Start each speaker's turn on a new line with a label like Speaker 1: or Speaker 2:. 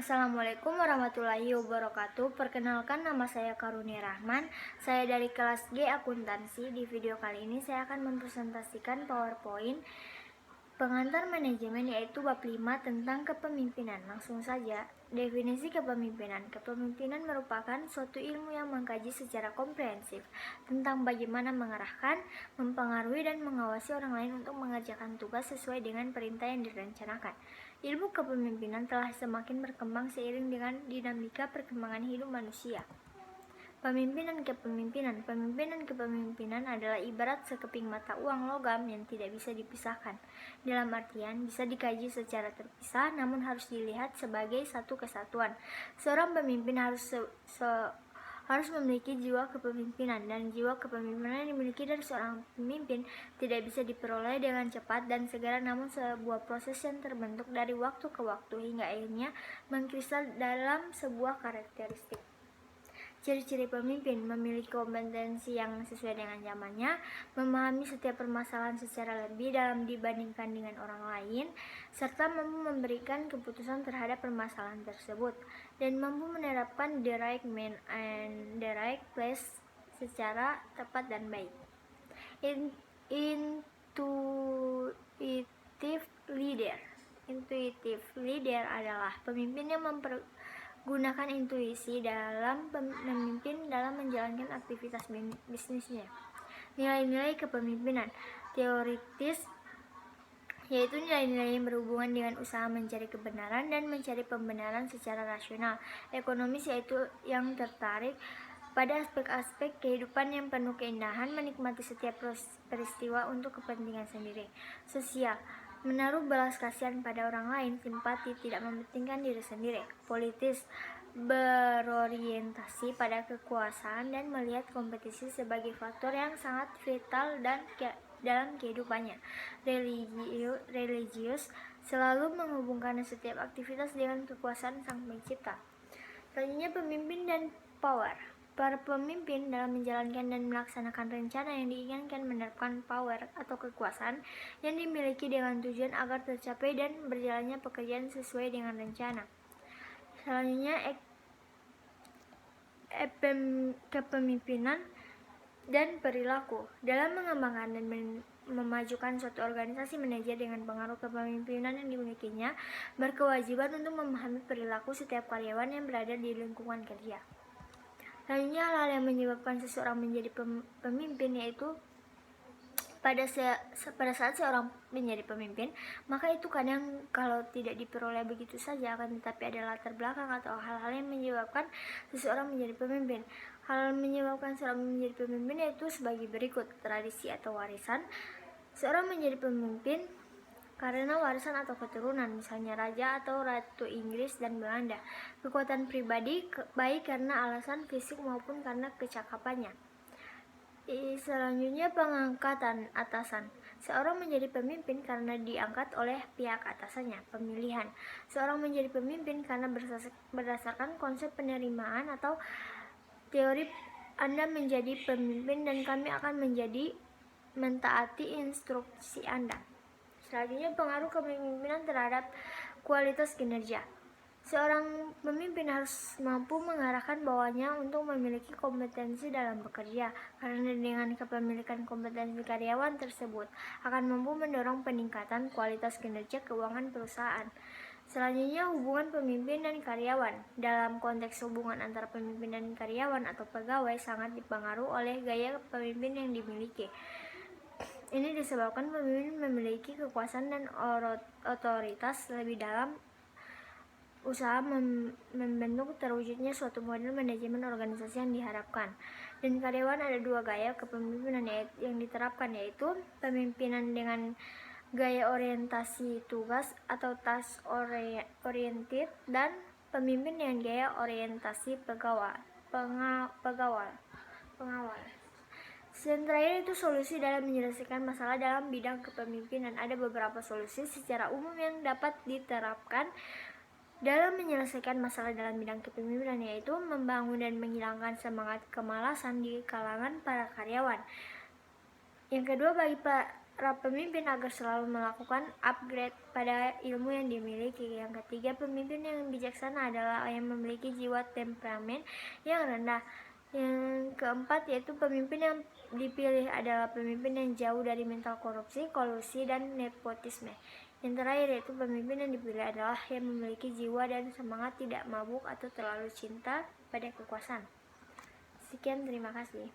Speaker 1: Assalamualaikum warahmatullahi wabarakatuh. Perkenalkan, nama saya Karunia Rahman. Saya dari kelas G Akuntansi. Di video kali ini saya akan mempresentasikan PowerPoint pengantar manajemen, yaitu bab 5 tentang kepemimpinan. Langsung saja. Definisi kepemimpinan. Kepemimpinan merupakan suatu ilmu yang mengkaji secara komprehensif tentang bagaimana mengarahkan, mempengaruhi, dan mengawasi orang lain untuk mengerjakan tugas sesuai dengan perintah yang direncanakan. Ilmu kepemimpinan telah semakin berkembang seiring dengan dinamika perkembangan hidup manusia. Pemimpinan kepemimpinan. Pemimpinan kepemimpinan adalah ibarat sekeping mata uang logam yang tidak bisa dipisahkan. Dalam artian, bisa dikaji secara terpisah, namun harus dilihat sebagai satu kesatuan. Seorang pemimpin harus memiliki jiwa kepemimpinan, dan jiwa kepemimpinan yang dimiliki dari seorang pemimpin tidak bisa diperoleh dengan cepat dan segera, namun sebuah proses yang terbentuk dari waktu ke waktu hingga akhirnya mengkristal dalam sebuah karakteristik. Ciri-ciri pemimpin: memiliki kompetensi yang sesuai dengan zamannya, memahami setiap permasalahan secara lebih dalam dibandingkan dengan orang lain, serta mampu memberikan keputusan terhadap permasalahan tersebut, dan mampu menerapkan the right man and the right place secara tepat dan baik. Intuitive leader. Intuitive leader adalah pemimpin yang gunakan intuisi dalam memimpin dalam menjalankan aktivitas bisnisnya. Nilai-nilai kepemimpinan teoritis, yaitu nilai-nilai yang berhubungan dengan usaha mencari kebenaran dan mencari pembenaran secara rasional. Ekonomis, yaitu yang tertarik pada aspek-aspek kehidupan yang penuh keindahan, menikmati setiap peristiwa untuk kepentingan sendiri. Sosial, menaruh belas kasihan pada orang lain, simpati, tidak mementingkan diri sendiri. Politis, berorientasi pada kekuasaan dan melihat kompetisi sebagai faktor yang sangat vital dan dalam kehidupannya. Religius, selalu menghubungkan setiap aktivitas dengan kekuasaan Sang Pencipta. Selanjutnya, pemimpin dan power. Para pemimpin dalam menjalankan dan melaksanakan rencana yang diinginkan menerapkan power atau kekuasaan yang dimiliki dengan tujuan agar tercapai dan berjalannya pekerjaan sesuai dengan rencana. Selanjutnya, kepemimpinan dan perilaku. Dalam mengembangkan dan memajukan suatu organisasi, manajer dengan pengaruh kepemimpinan yang dimilikinya berkewajiban untuk memahami perilaku setiap karyawan yang berada di lingkungan kerja. Selanjutnya, hal-hal yang menyebabkan seseorang menjadi pemimpin, yaitu pada saat seorang menjadi pemimpin, maka itu kadang kalau tidak diperoleh begitu saja, akan tetapi ada latar belakang atau hal-hal yang menyebabkan seseorang menjadi pemimpin. Hal menyebabkan seorang menjadi pemimpin yaitu sebagai berikut: tradisi atau warisan. Seorang menjadi pemimpin karena warisan atau keturunan, misalnya raja atau ratu Inggris dan Belanda. Kekuatan pribadi, baik karena alasan fisik maupun karena kecakapannya. Selanjutnya, pengangkatan atasan. Seorang menjadi pemimpin karena diangkat oleh pihak atasannya. Pemilihan. Seorang menjadi pemimpin karena berdasarkan konsep penerimaan atau teori Anda menjadi pemimpin dan kami akan mentaati instruksi Anda. Selanjutnya, pengaruh kepemimpinan terhadap kualitas kinerja. Seorang pemimpin harus mampu mengarahkan bawahannya untuk memiliki kompetensi dalam bekerja, karena dengan kepemilikan kompetensi karyawan tersebut akan mampu mendorong peningkatan kualitas kinerja keuangan perusahaan. Selanjutnya, hubungan pemimpin dan karyawan. Dalam konteks hubungan antara pemimpin dan karyawan atau pegawai sangat dipengaruhi oleh gaya pemimpin yang dimiliki. Ini disebabkan pemimpin memiliki kekuasaan dan otoritas lebih dalam usaha membentuk terwujudnya suatu model manajemen organisasi yang diharapkan. Dan karyawan, ada dua gaya kepemimpinan yang diterapkan, yaitu pemimpinan dengan gaya orientasi tugas atau task oriented, dan pemimpin dengan gaya orientasi pengawal. Dan terakhir itu solusi dalam menyelesaikan masalah dalam bidang kepemimpinan. Ada beberapa solusi secara umum yang dapat diterapkan dalam menyelesaikan masalah dalam bidang kepemimpinan, yaitu membangun dan menghilangkan semangat kemalasan di kalangan para karyawan. Yang kedua, bagi para pemimpin agar selalu melakukan upgrade pada ilmu yang dimiliki. Yang ketiga, pemimpin yang bijaksana adalah yang memiliki jiwa temperamen yang rendah. Yang keempat yaitu pemimpin yang dipilih adalah pemimpin yang jauh dari mental korupsi, kolusi, dan nepotisme. Yang terakhir yaitu pemimpin yang dipilih adalah yang memiliki jiwa dan semangat tidak mabuk atau terlalu cinta pada kekuasaan. Sekian, terima kasih.